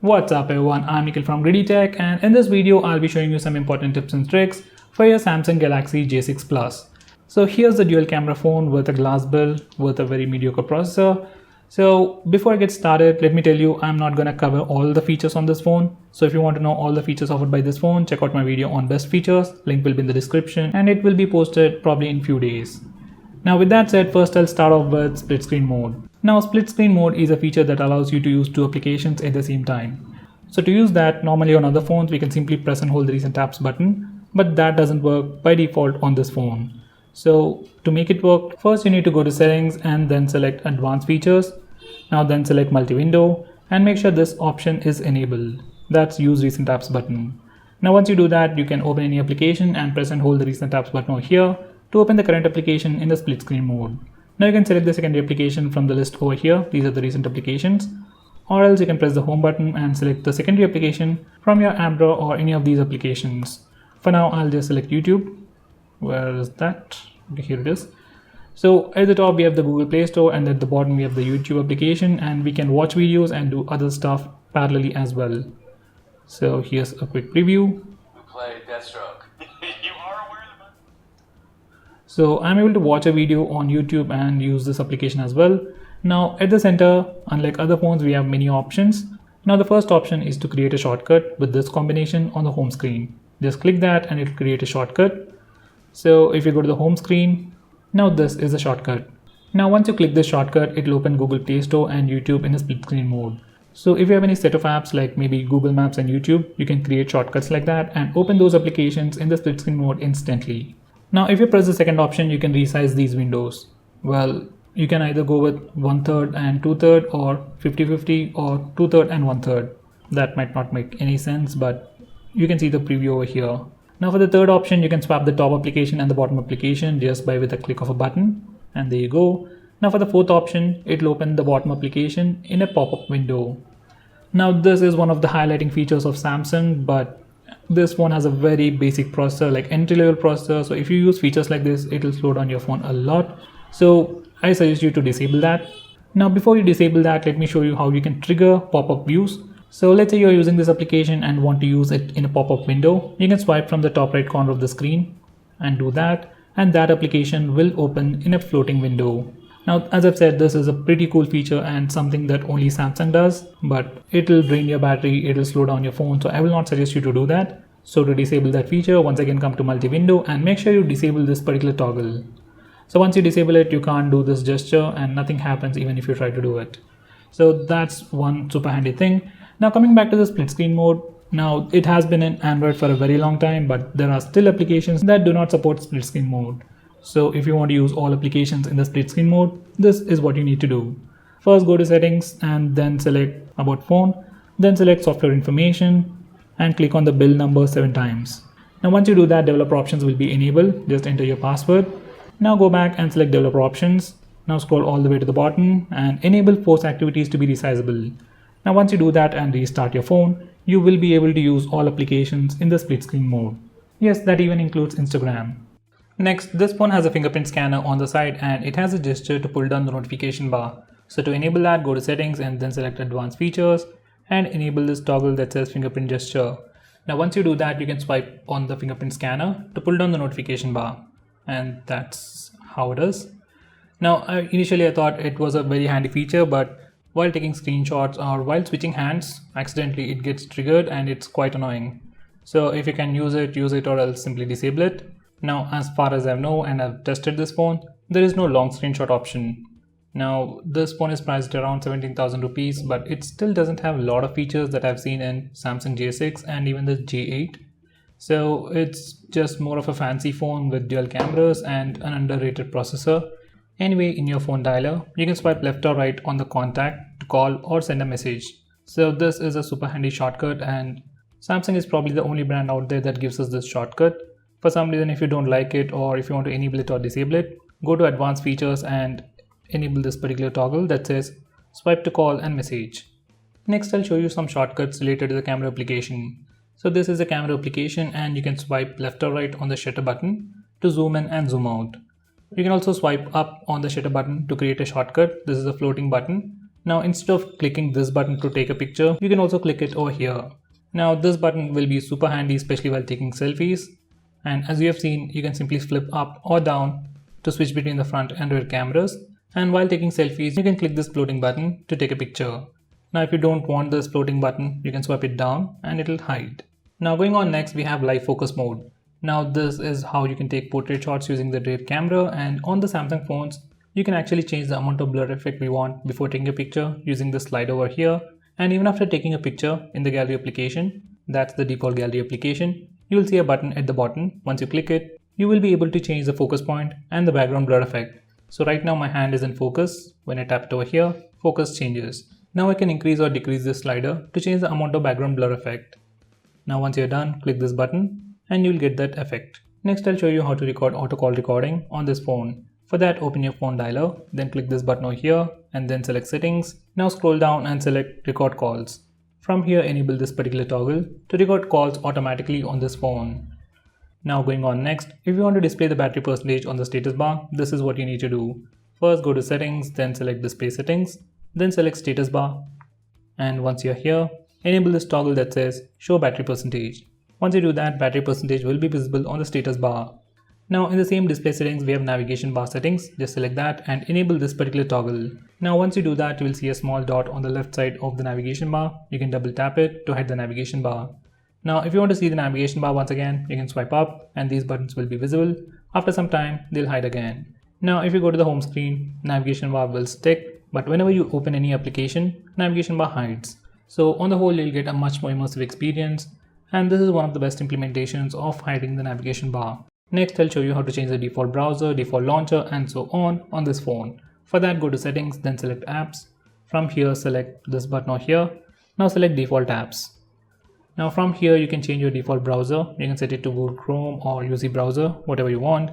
What's up everyone, I'm Nikhil from Greedy Tech, and in this video I'll be showing you some important tips and tricks for your Samsung Galaxy J6 Plus. So here's the dual camera phone with a glass build with a very mediocre processor. So before I get started, let me tell you I'm not gonna cover all the features on this phone. So if you want to know all the features offered by this phone, check out my video on best features. Link will be in the description and it will be posted probably in few days. Now with that said, first I'll start off with split screen mode. Now split screen mode is a feature that allows you to use two applications at the same time. So to use that, normally on other phones we can simply press and hold the recent apps button, but that doesn't work by default on this phone. So to make it work, first you need to go to settings and then select advanced features. Now then select multi-window and make sure this option is enabled. That's use recent apps button. Now once you do that, you can open any application and press and hold the recent apps button over here to open the current application in the split screen mode. Now you can select the secondary application from the list over here. These are the recent applications. Or else you can press the home button and select the secondary application from your app drawer or any of these applications. For now, I'll just select YouTube. Where is that? Okay, here it is. So at the top we have the Google Play Store and at the bottom we have the YouTube application, and we can watch videos and do other stuff parallelly as well. So here's a quick preview. We play Deathstroke. You are aware of it? So I'm able to watch a video on YouTube and use this application as well. Now at the center, unlike other phones, we have many options. Now the first option is to create a shortcut with this combination on the home screen. Just click that and it will create a shortcut. So if you go to the home screen, now this is a shortcut. Now once you click this shortcut, it will open Google Play Store and YouTube in a split screen mode. So if you have any set of apps like maybe Google Maps and YouTube, you can create shortcuts like that and open those applications in the split screen mode instantly. Now if you press the second option, you can resize these windows. Well, you can either go with 1/3 and 2/3 or 50-50 or 2/3 and 1/3. That might not make any sense, but you can see the preview over here. Now for the third option, you can swap the top application and the bottom application just by with a click of a button, and there you go. Now for the fourth option, it will open the bottom application in a pop-up window. Now this is one of the highlighting features of Samsung, but this phone has a very basic processor, like entry-level processor. So if you use features like this, it will slow down your phone a lot. So I suggest you to disable that. Now before you disable that, let me show you how you can trigger pop-up views. So let's say you're using this application and want to use it in a pop-up window. You can swipe from the top right corner of the screen and do that, and that application will open in a floating window. Now as I've said, this is a pretty cool feature and something that only Samsung does, but it will drain your battery, it will slow down your phone, so I will not suggest you to do that. So to disable that feature, once again come to multi-window and make sure you disable this particular toggle. So once you disable it, you can't do this gesture and nothing happens even if you try to do it. So that's one super handy thing. Now coming back to the split screen mode, now it has been in Android for a very long time, but there are still applications that do not support split screen mode. So if you want to use all applications in the split screen mode, this is what you need to do. First go to settings and then select about phone, then select software information and click on the build number 7 times. Now once you do that, developer options will be enabled. Just enter your password. Now go back and select developer options. Now scroll all the way to the bottom and enable force activities to be resizable. Now once you do that and restart your phone, you will be able to use all applications in the split screen mode. Yes, that even includes Instagram. Next, this phone has a fingerprint scanner on the side and it has a gesture to pull down the notification bar. So to enable that, go to settings and then select advanced features and enable this toggle that says fingerprint gesture. Now once you do that, you can swipe on the fingerprint scanner to pull down the notification bar, and that's how it is. Now initially I thought it was a very handy feature, but while taking screenshots or while switching hands, accidentally it gets triggered and it's quite annoying. So if you can use it, or else simply disable it. Now as far as I know and I've tested this phone, there is no long screenshot option. Now this phone is priced around 17,000 rupees, but it still doesn't have a lot of features that I've seen in Samsung J6 and even the J8. So it's just more of a fancy phone with dual cameras and an underrated processor. Anyway, in your phone dialer, you can swipe left or right on the contact to call or send a message. So this is a super handy shortcut, and Samsung is probably the only brand out there that gives us this shortcut. For some reason, if you don't like it or if you want to enable it or disable it, go to advanced features and enable this particular toggle that says swipe to call and message. Next, I'll show you some shortcuts related to the camera application. So this is a camera application and you can swipe left or right on the shutter button to zoom in and zoom out. You can also swipe up on the shutter button to create a shortcut. This is a floating button. Now instead of clicking this button to take a picture, you can also click it over here. Now this button will be super handy, especially while taking selfies. And as you have seen, you can simply flip up or down to switch between the front and rear cameras. And while taking selfies, you can click this floating button to take a picture. Now if you don't want this floating button, you can swipe it down and it will hide. Now going on next, we have live focus mode. Now this is how you can take portrait shots using the rear camera, and on the Samsung phones, you can actually change the amount of blur effect we want before taking a picture using the slide over here. And even after taking a picture in the gallery application, that's the default gallery application, you will see a button at the bottom. Once you click it, you will be able to change the focus point and the background blur effect. So right now my hand is in focus. When I tap it over here, focus changes. Now I can increase or decrease this slider to change the amount of background blur effect. Now once you're done, click this button and you'll get that effect. Next I'll show you how to record auto call recording on this phone. For that, open your phone dialer, then click this button over here and then select settings. Now scroll down and select record calls. From here, enable this particular toggle to record calls automatically on this phone. Now going on next, if you want to display the battery percentage on the status bar, this is what you need to do. First go to settings, then select display settings, then select status bar. And once you're here, enable this toggle that says show battery percentage. Once you do that, battery percentage will be visible on the status bar. Now in the same display settings, we have navigation bar settings. Just select that and enable this particular toggle. Now once you do that, you will see a small dot on the left side of the navigation bar. You can double tap it to hide the navigation bar. Now if you want to see the navigation bar once again, you can swipe up and these buttons will be visible. After some time, they'll hide again. Now if you go to the home screen, navigation bar will stick, but whenever you open any application, navigation bar hides. So on the whole, you'll get a much more immersive experience, and this is one of the best implementations of hiding the navigation bar. Next, I'll show you how to change the default browser, default launcher, and so on this phone. For that, go to settings, then select apps. From here, select this button over here. Now select default apps. Now from here, you can change your default browser. You can set it to Google Chrome or UC browser, whatever you want.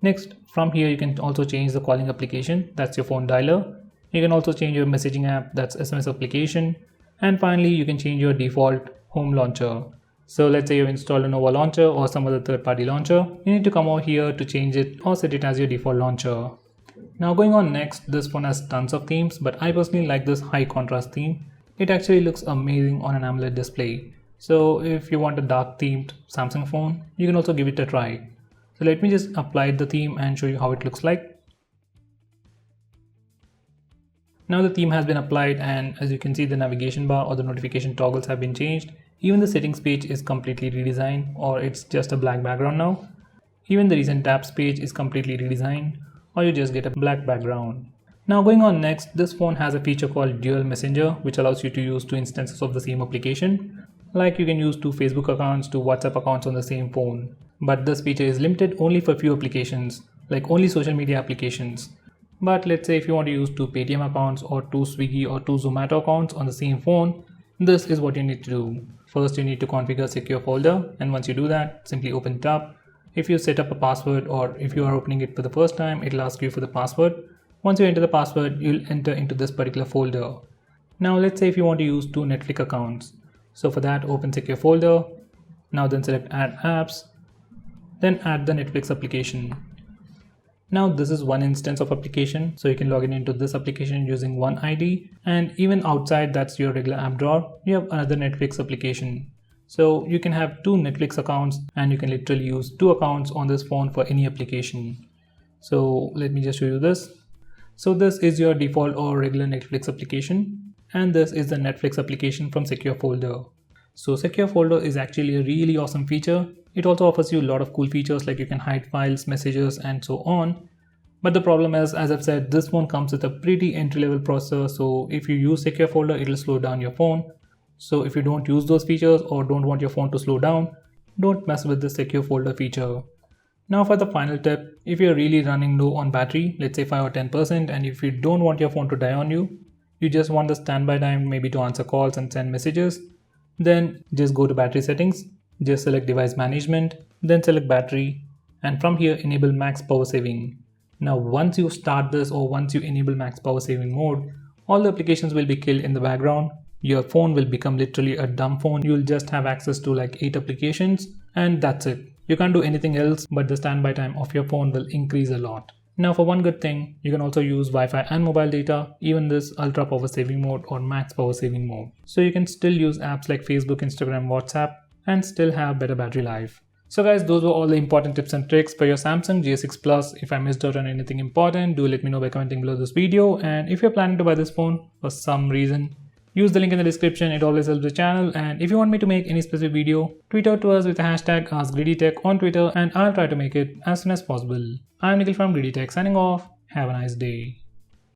Next, from here, you can also change the calling application. That's your phone dialer. You can also change your messaging app. That's SMS application. And finally, you can change your default home launcher. So let's say you've installed a Nova launcher or some other third-party launcher. You need to come over here to change it or set it as your default launcher. Now going on next, this phone has tons of themes, but I personally like this high contrast theme. It actually looks amazing on an AMOLED display. So if you want a dark themed Samsung phone, you can also give it a try. So let me just apply the theme and show you how it looks like. Now the theme has been applied, and as you can see, the navigation bar or the notification toggles have been changed. Even the settings page is completely redesigned, or it's just a black background now. Even the recent tabs page is completely redesigned, or you just get a black background. Now going on next, this phone has a feature called Dual Messenger, which allows you to use two instances of the same application. Like you can use two Facebook accounts, two WhatsApp accounts on the same phone. But this feature is limited only for few applications, like only social media applications. But let's say if you want to use two Paytm accounts or two Swiggy or two Zomato accounts on the same phone, this is what you need to do. First, you need to configure secure folder, and once you do that, simply open it up. If you set up a password or if you are opening it for the first time, it'll ask you for the password. Once you enter the password, you'll enter into this particular folder. Now let's say if you want to use two Netflix accounts. So for that, open secure folder. Now then select add apps. Then add the Netflix application. Now this is one instance of application, so you can log into this application using one ID, and even outside that's your regular app drawer, you have another Netflix application. So you can have two Netflix accounts and you can literally use two accounts on this phone for any application. So let me just show you this. So this is your default or regular Netflix application, and this is the Netflix application from Secure Folder. So Secure Folder is actually a really awesome feature. It also offers you a lot of cool features like you can hide files, messages, and so on. But the problem is, as I've said, this phone comes with a pretty entry-level processor, so if you use Secure Folder, it'll slow down your phone. So if you don't use those features or don't want your phone to slow down, don't mess with the Secure Folder feature. Now for the final tip, if you're really running low on battery, let's say 5 or 10%, and if you don't want your phone to die on you, you just want the standby time maybe to answer calls and send messages, then just go to battery settings, just select device management, then select battery, and from here enable max power saving. Now once you start this or once you enable max power saving mode, all the applications will be killed in the background. Your phone will become literally a dumb phone. You'll just have access to like 8 applications and that's it. You can't do anything else, but the standby time of your phone will increase a lot. Now for one good thing, you can also use Wi-Fi and mobile data, even this ultra power saving mode or max power saving mode. So you can still use apps like Facebook, Instagram, WhatsApp and still have better battery life. So guys, those were all the important tips and tricks for your Samsung J6 Plus. If I missed out on anything important, do let me know by commenting below this video. And if you're planning to buy this phone for some reason, use the link in the description. It always helps the channel. And if you want me to make any specific video, tweet out to us with the hashtag AskGreedyTech on Twitter and I'll try to make it as soon as possible. I'm Nikhil from Greedy Tech signing off. Have a nice day.